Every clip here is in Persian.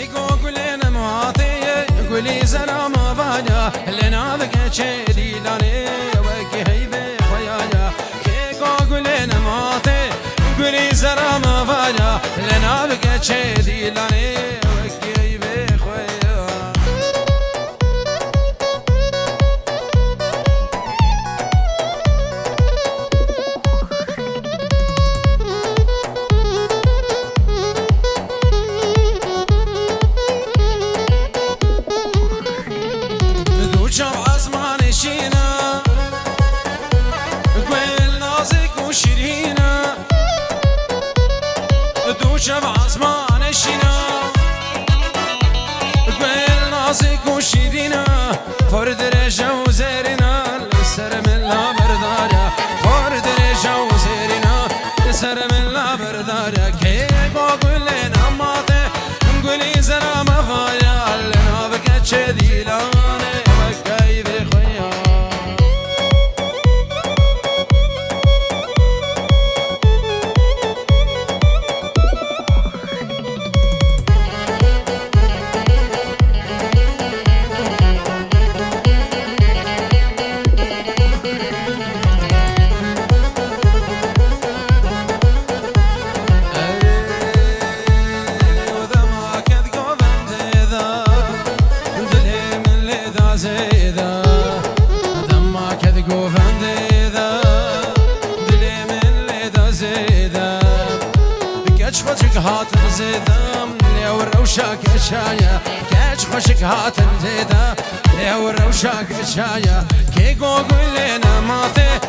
قولين معاطي قولي زرا ما بايا لنا بك شدي لاني وكي بخيايا كي قولين معاطي قولي زرا ما بايا لنا بك شدي لاني وكي بخيايا شب عزمان الشنا قبل نازك وشيرينا فرد رجا وزيرنا السر من لا برداريا فرد رجا وزيرنا السر من لا برداريا كي قول لنا ماته قولي زرا مفايا لنا بكت شدي لاني بكاي بخيا زيدا دمك ذقو فنديدا دلي من ليدا زيدا كاش خشك هات زيدا لي وروشك شايا كاش خشك هات زيدا لي وروشك شايا كي قول لنا ماتي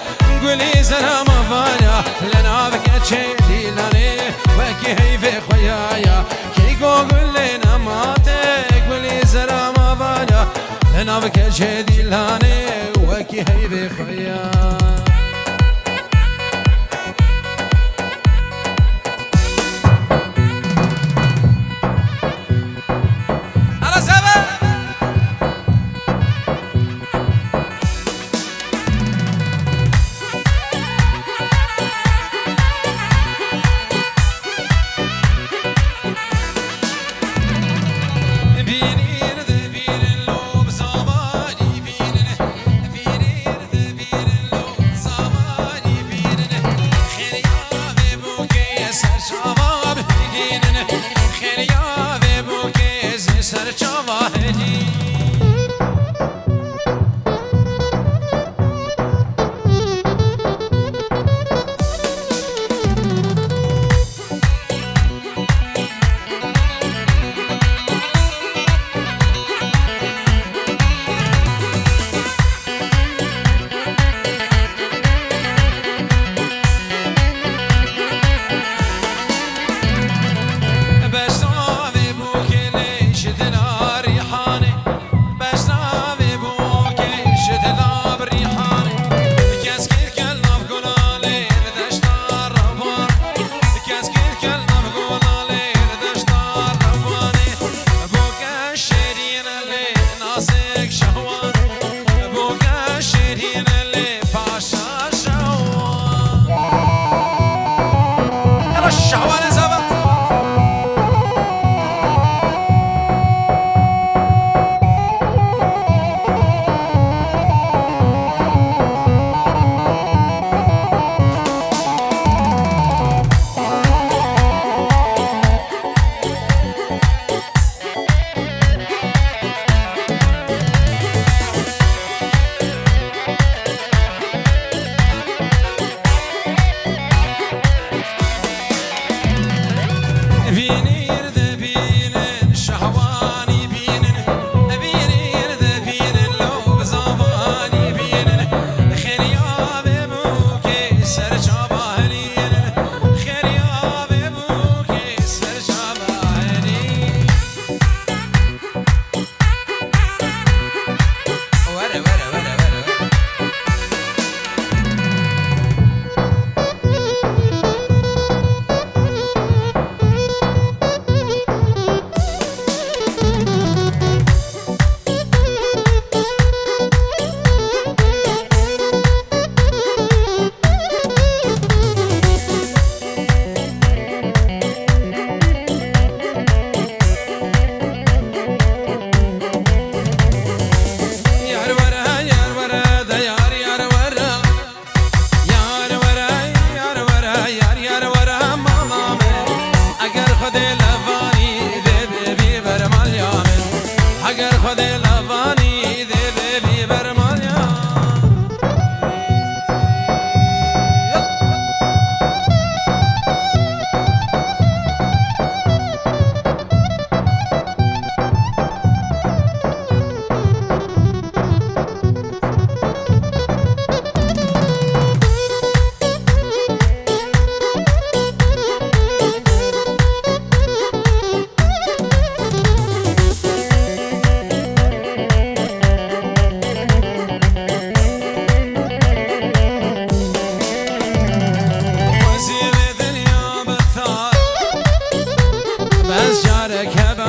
قولي زرا ما فايا لنا بك تشيلي لاني وكي هي في خيايا كي قول لنا ماتي قولي زرا ما فايا أنا بك شدي لاني وكي هي بخيا ريحة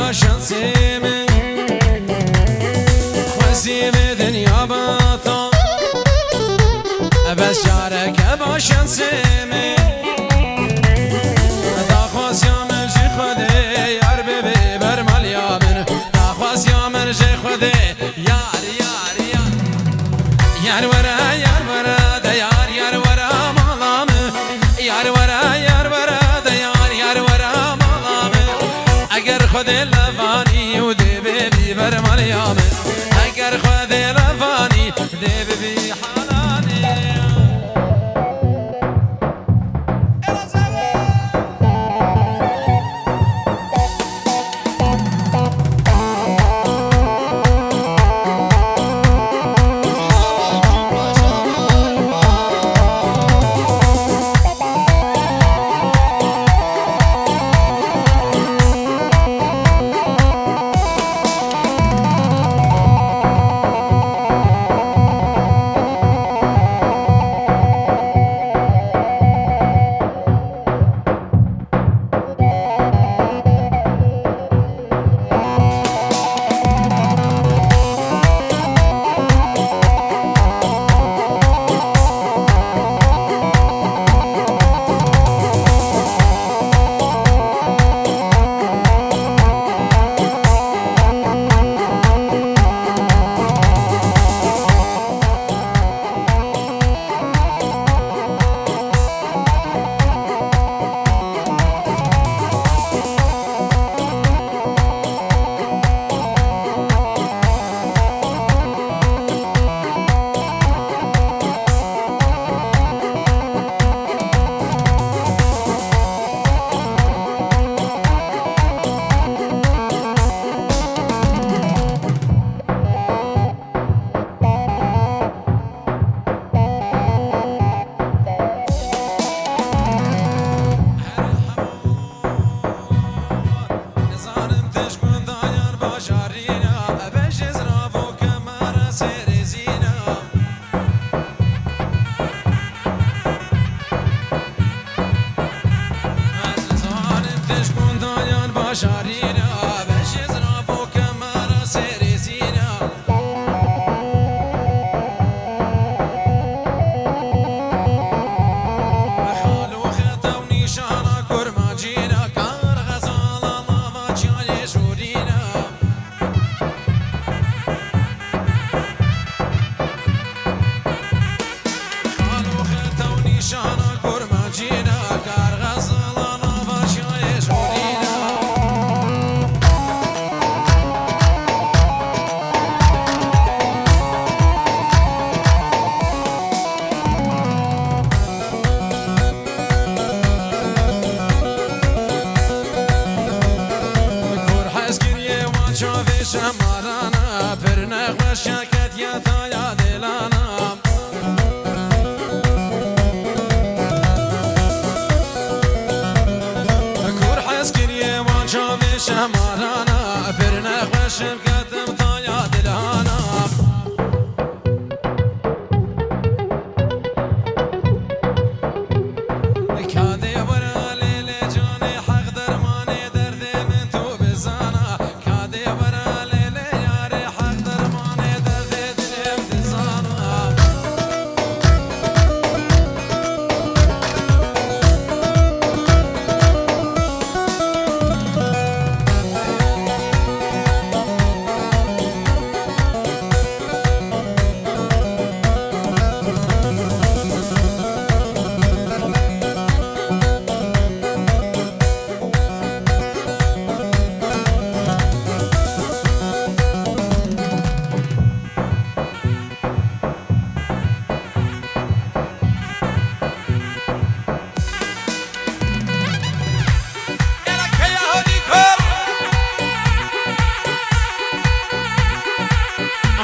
باشنسيمي خوزيمي دنيا باطا بس شارك باشنسيمي داخواز يا من جي خودي يار ببي برمال يا من داخواز يا من جي خودي يار يار يار يار ورا يار ورا دا يار يار ورا مالام يار ورا يار ورا دا يار يار ورا مالام اگر خودي لفاني ودي ببي برمال يا من اگر خودي لفاني دي ببي حالاني شارينا باش يزرفوا كمارة سيري زينا خالو خطا ونشارة كرما جينا كار غزال الله فاتشا يشورينا خالو خطا ونشارة كرما جينا كار غزال الله فاتشا يشورينا شوفي شمارانا فرنخ وشاكت يا تايا دلانا كور حسكري وان شوفي شمارانا فرنخ وشاكت تايا دلانا كادي ورا ليلي جاني حق درماني دردي من تو بزانا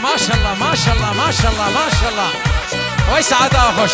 ما شاء الله ما شاء الله ما شاء الله ما شاء الله ويسعد اخش